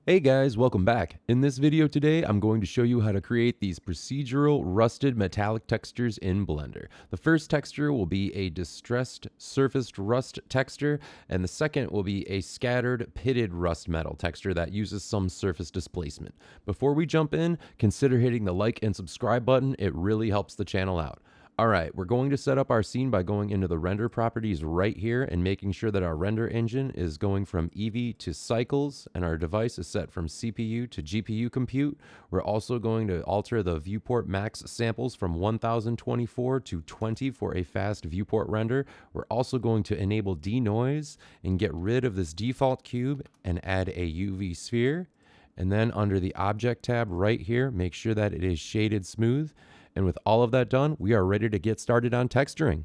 Hey guys, welcome back. In this video today, I'm going to show you how to create these procedural rusted metallic textures in Blender. The first texture will be a distressed surfaced rust texture, and the second will be a scattered pitted rust metal texture that uses some surface displacement. Before we jump in, consider hitting the like and subscribe button. It really helps the channel out. All right, we're going to set up our scene by going into the render properties right here and making sure that our render engine is going from Eevee to cycles and our device is set from CPU to GPU compute. We're also going to alter the viewport max samples from 1024 to 20 for a fast viewport render. We're also going to enable denoise and get rid of this default cube and add a UV sphere. And then under the object tab right here, make sure that it is shaded smooth. And with all of that done, we are ready to get started on texturing.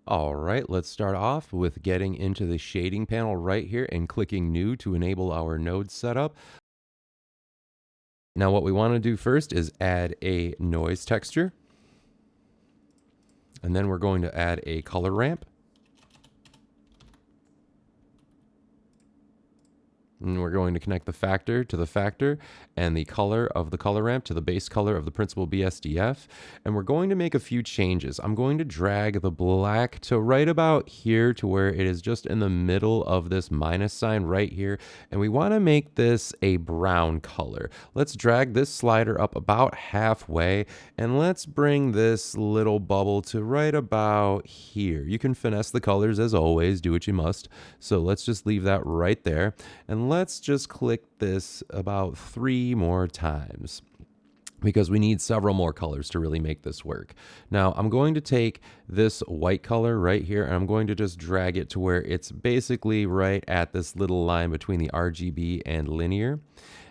All right, let's start off with getting into the shading panel right here and clicking new to enable our node setup. Now what we want to do first is add a noise texture. And then we're going to add a color ramp. And we're going to connect the factor to the factor and the color of the color ramp to the base color of the principal BSDF. And we're going to make a few changes. I'm going to drag the black to right about here to where it is just in the middle of this minus sign right here. And we want to make this a brown color. Let's drag this slider up about halfway and let's bring this little bubble to right about here. You can finesse the colors as always, do what you must. So let's just leave that right there. And let's just click this about 3 more times because we need several more colors to really make this work. Now I'm going to take this white color right here and I'm going to just drag it to where it's basically right at this little line between the RGB and linear.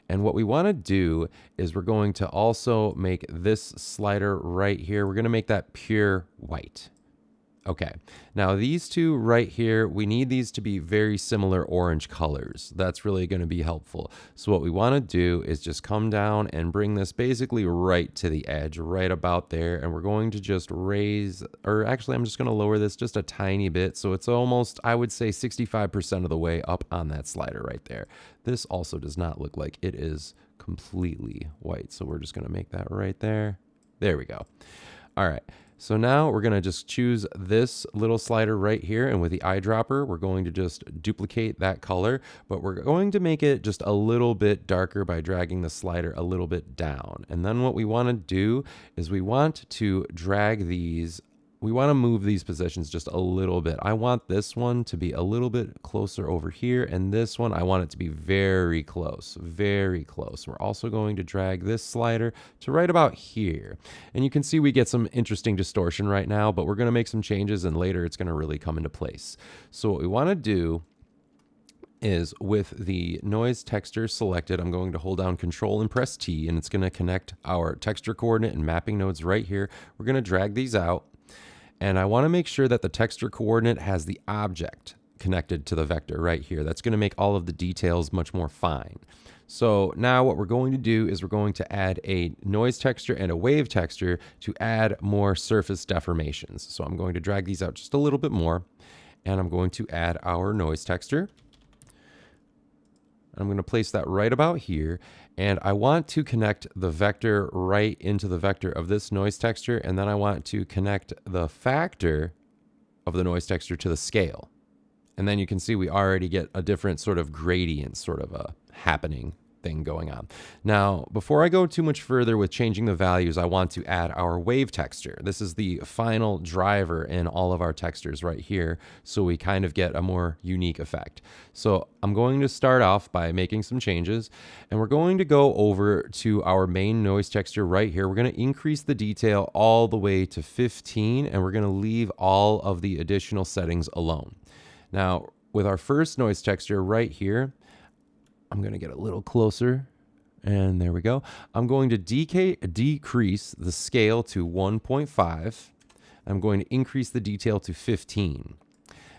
And what we want to do is we're going to also make this slider right here. We're going to make that pure white. Okay, now these two right here, we need these to be very similar orange colors. That's really going to be helpful. So what we want to do is just come down and bring this basically right to the edge, right about there. And we're going to just raise, or actually I'm just going to lower this just a tiny bit. So it's almost, I would say 65% of the way up on that slider right there. This also does not look like it is completely white. So we're just going to make that right there. There we go. All right. So now we're going to just choose this little slider right here, and with the eyedropper, we're going to just duplicate that color, but we're going to make it just a little bit darker by dragging the slider a little bit down. And then what we want to do is we want to drag these. We want to move these positions just a little bit. I want this one to be a little bit closer over here, and this one, I want it to be very close, very close. We're also going to drag this slider to right about here. And you can see we get some interesting distortion right now, but we're going to make some changes, and later it's going to really come into place. So what we want to do is with the noise texture selected, I'm going to hold down Control and press T, and it's going to connect our texture coordinate and mapping nodes right here. We're going to drag these out. And I want to make sure that the texture coordinate has the object connected to the vector right here. That's going to make all of the details much more fine. So now what we're going to do is we're going to add a noise texture and a wave texture to add more surface deformations. So I'm going to drag these out just a little bit more, and I'm going to add our noise texture. I'm going to place that right about here, and I want to connect the vector right into the vector of this noise texture, and then I want to connect the factor of the noise texture to the scale. And then you can see we already get a different sort of gradient sort of a happening thing going on. Now, before I go too much further with changing the values, I want to add our wave texture. This is the final driver in all of our textures right here, so we kind of get a more unique effect. So I'm going to start off by making some changes, and we're going to go over to our main noise texture right here. We're going to increase the detail all the way to 15, and we're going to leave all of the additional settings alone. Now, with our first noise texture right here, I'm going to get a little closer, and there we go. I'm going to decrease the scale to 1.5. I'm going to increase the detail to 15.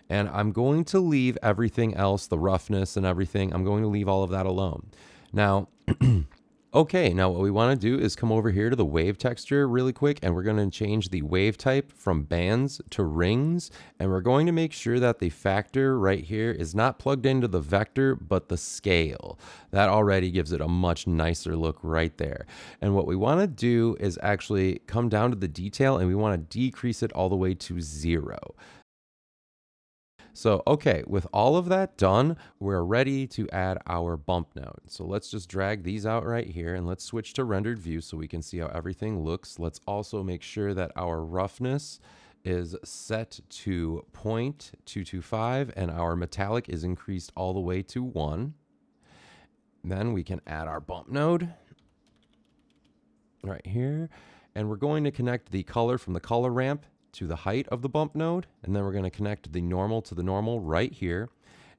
And I'm going to leave everything else, the roughness and everything, I'm going to leave all of that alone. Now, Okay, now what we want to do is come over here to the wave texture really quick, and we're going to change the wave type from bands to rings, and we're going to make sure that the factor right here is not plugged into the vector, but the scale. That already gives it a much nicer look right there. And what we want to do is actually come down to the detail, and we want to decrease it all the way to 0. So, okay, with all of that done, we're ready to add our bump node. So let's just drag these out right here, and let's switch to rendered view so we can see how everything looks. Let's also make sure that our roughness is set to 0.225 and our metallic is increased all the way to 1. Then we can add our bump node right here, and we're going to connect the color from the color ramp to the height of the bump node, and then we're going to connect the normal to the normal right here.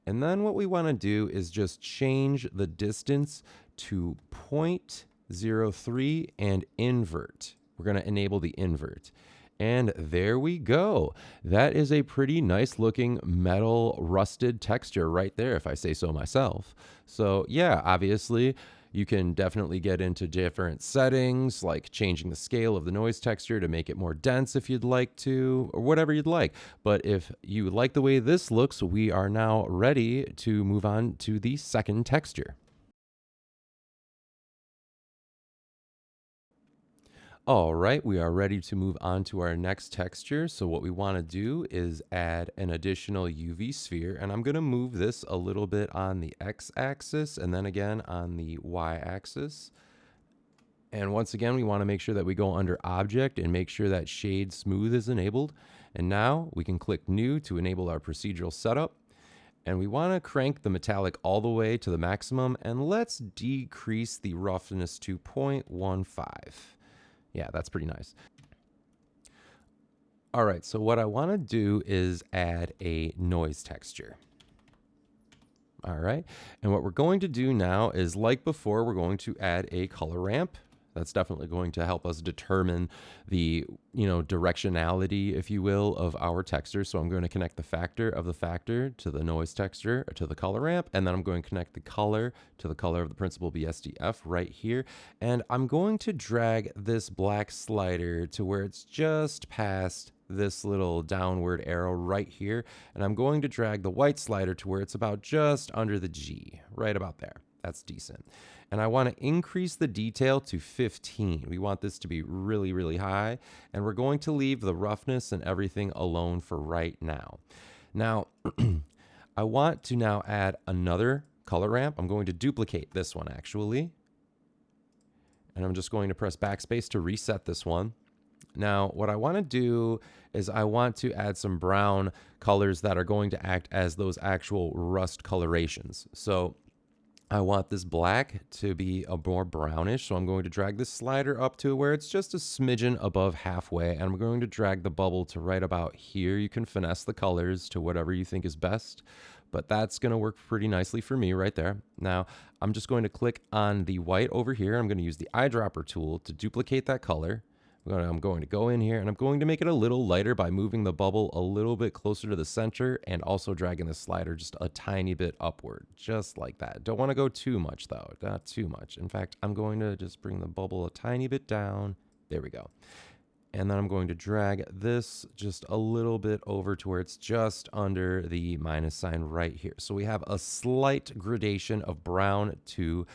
And then what we want to do is just change the distance to 0.03 and invert. We're going to enable the invert. And there we go. That is a pretty nice looking metal rusted texture right there, if I say so myself. So yeah, obviously you can definitely get into different settings, like changing the scale of the noise texture to make it more dense if you'd like to, or whatever you'd like. But if you like the way this looks, we are now ready to move on to the second texture. All right, we are ready to move on to our next texture. So what we want to do is add an additional UV sphere, and I'm going to move this a little bit on the x-axis and then again on the y-axis. And once again, we want to make sure that we go under object and make sure that shade smooth is enabled. And now we can click new to enable our procedural setup. And we want to crank the metallic all the way to the maximum, and let's decrease the roughness to 0.15. Yeah, that's pretty nice. All right, so what I want to do is add a noise texture. All right, and what we're going to do now is, like before, we're going to add a color ramp. That's definitely going to help us determine the, directionality, if you will, of our texture. So I'm going to connect the factor of the factor to the noise texture to the color ramp, and then I'm going to connect the color to the color of the principal BSDF right here. And I'm going to drag this black slider to where it's just past this little downward arrow right here. And I'm going to drag the white slider to where it's about just under the G, right about there. That's decent. And I want to increase the detail to 15. We want this to be really, really high. And we're going to leave the roughness and everything alone for right now. Now, I want to now add another color ramp. I'm going to duplicate this one actually. And I'm just going to press backspace to reset this one. Now, what I want to do is I want to add some brown colors that are going to act as those actual rust colorations. So I want this black to be a more brownish, so I'm going to drag this slider up to where it's just a smidgen above halfway, and I'm going to drag the bubble to right about here. You can finesse the colors to whatever you think is best, but that's going to work pretty nicely for me right there. Now, I'm just going to click on the white over here. I'm going to use the eyedropper tool to duplicate that color. I'm going to go in here and I'm going to make it a little lighter by moving the bubble a little bit closer to the center and also dragging the slider just a tiny bit upward, just like that. Don't want to go too much though, not too much. In fact, I'm going to just bring the bubble a tiny bit down. There we go. And then I'm going to drag this just a little bit over to where it's just under the minus sign right here. So we have a slight gradation of brown to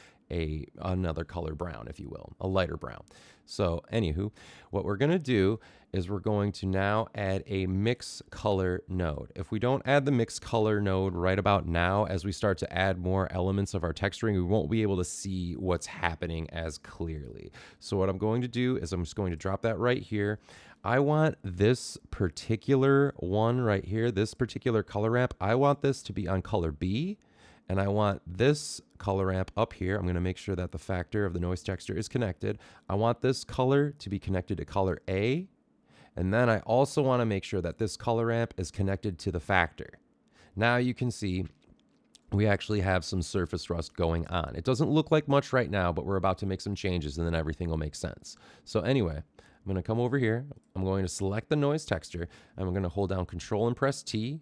another color brown, if you will, a lighter brown. So anywho, what we're going to do is we're going to now add a mix color node. If we don't add the mix color node right about now, as we start to add more elements of our texturing, we won't be able to see what's happening as clearly. So what I'm going to do is I'm just going to drop that right here. I want this particular one right here, this particular color ramp, I want this to be on color B. And I want this color ramp up here. I'm going to make sure that the factor of the noise texture is connected. I want this color to be connected to color A. And then I also want to make sure that this color ramp is connected to the factor. Now you can see we actually have some surface rust going on. It doesn't look like much right now, but we're about to make some changes and then everything will make sense. So anyway, I'm going to come over here. I'm going to select the noise texture. I'm going to hold down Control and press T.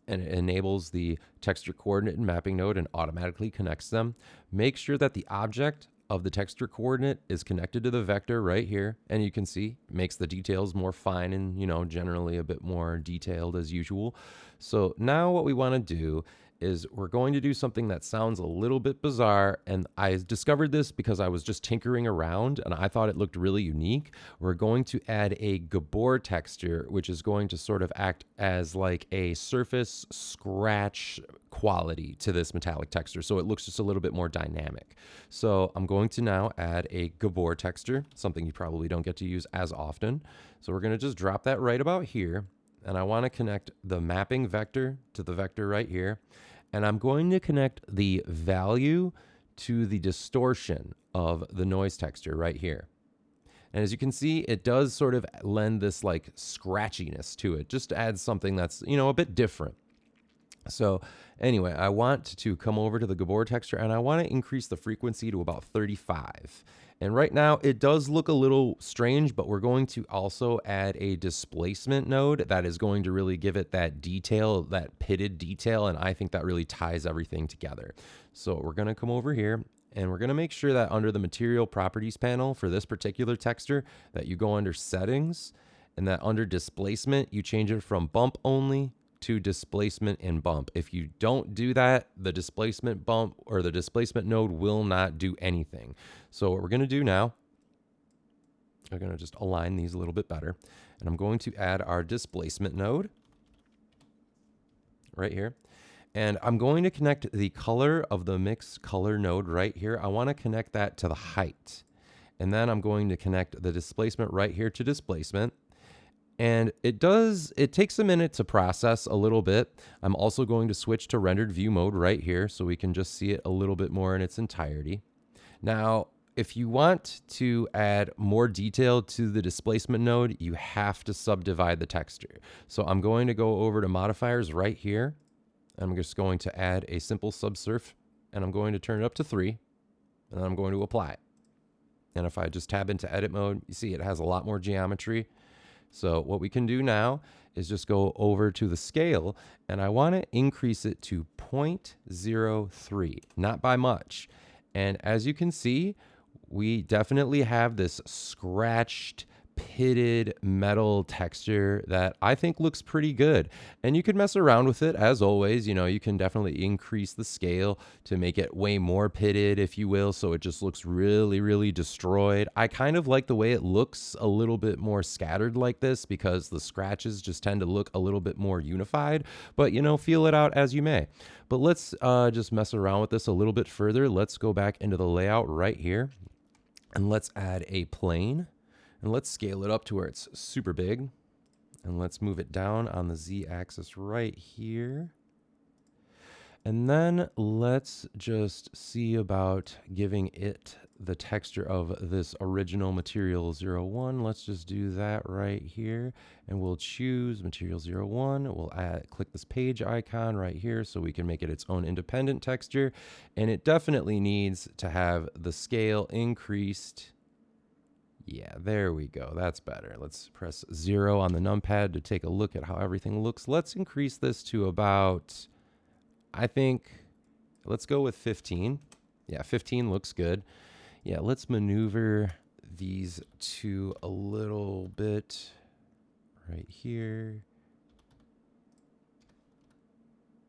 And it enables the texture coordinate and mapping node and automatically connects them. Make sure that the object of the texture coordinate is connected to the vector right here. And you can see it makes the details more fine and, generally a bit more detailed as usual. So now what we want to do is we're going to do something that sounds a little bit bizarre, and I discovered this because I was just tinkering around and I thought it looked really unique. We're going to add a gabor texture, which is going to sort of act as like a surface scratch quality to this metallic texture, so it looks just a little bit more dynamic. So I'm going to now add a gabor texture, something you probably don't get to use as often. So we're going to just drop that right about here, and I want to connect the mapping vector to the vector right here. And I'm going to connect the value to the distortion of the noise texture right here. And as you can see, it does sort of lend this like scratchiness to it, just to add something that's, a bit different. So anyway, I want to come over to the gabor texture and I want to increase the frequency to about 35. And right now it does look a little strange, but we're going to also add a displacement node that is going to really give it that detail, that pitted detail. And I think that really ties everything together. So we're going to come over here and we're going to make sure that under the material properties panel for this particular texture that you go under settings, and that under displacement, you change it from bump only to displacement and bump. If you don't do that, the displacement bump or the displacement node will not do anything. So what we're going to do now, I'm going to just align these a little bit better, and I'm going to add our displacement node right here. And I'm going to connect the color of the mix color node right here. I want to connect that to the height. And then I'm going to connect the displacement right here to displacement. And it takes a minute to process a little bit. I'm also going to switch to rendered view mode right here so we can just see it a little bit more in its entirety. Now, if you want to add more detail to the displacement node, you have to subdivide the texture. So I'm going to go over to modifiers right here. I'm just going to add a simple subsurf, and I'm going to turn it up to 3, and then I'm going to apply it. And if I just tab into edit mode, you see it has a lot more geometry. So what we can do now is just go over to the scale, and I want to increase it to 0.03, not by much. And as you can see, we definitely have this scratched, pitted metal texture that I think looks pretty good. And you could mess around with it as always. You can definitely increase the scale to make it way more pitted, if you will, so it just looks really, really destroyed. I kind of like the way it looks a little bit more scattered like this because the scratches just tend to look a little bit more unified, but feel it out as you may. But let's just mess around with this a little bit further. Let's go back into the layout right here, and let's add a plane. And let's scale it up to where it's super big. And let's move it down on the Z-axis right here. And then let's just see about giving it the texture of this original material 01. Let's just do that right here. And we'll choose material 01. We'll click this page icon right here so we can make it its own independent texture. And it definitely needs to have the scale increased. Yeah, there we go. That's better. Let's press 0 on the numpad to take a look at how everything looks. Let's increase this to about, I think, let's go with 15. Yeah, 15 looks good. Yeah, let's maneuver these two a little bit right here.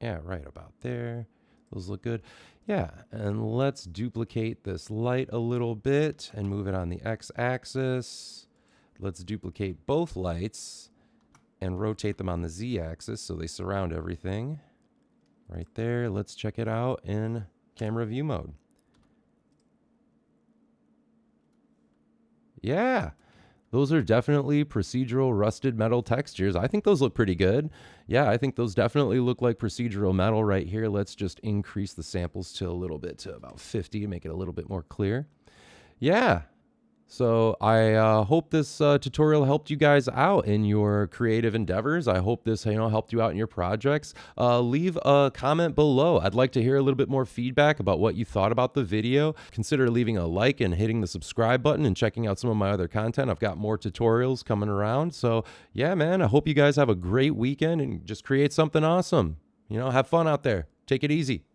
Yeah, right about there. Those look good. Yeah, and let's duplicate this light a little bit and move it on the x-axis. Let's duplicate both lights and rotate them on the z-axis so they surround everything. Right there. Let's check it out in camera view mode. Yeah. Those are definitely procedural rusted metal textures. I think those look pretty good. Yeah, I think those definitely look like procedural metal right here. Let's just increase the samples to a little bit, to about 50, to make it a little bit more clear. Yeah. So I hope this tutorial helped you guys out in your creative endeavors. I hope this helped you out in your projects. Leave a comment below. I'd like to hear a little bit more feedback about what you thought about the video. Consider leaving a like and hitting the subscribe button and checking out some of my other content. I've got more tutorials coming around. So yeah, man, I hope you guys have a great weekend and just create something awesome. Have fun out there. Take it easy.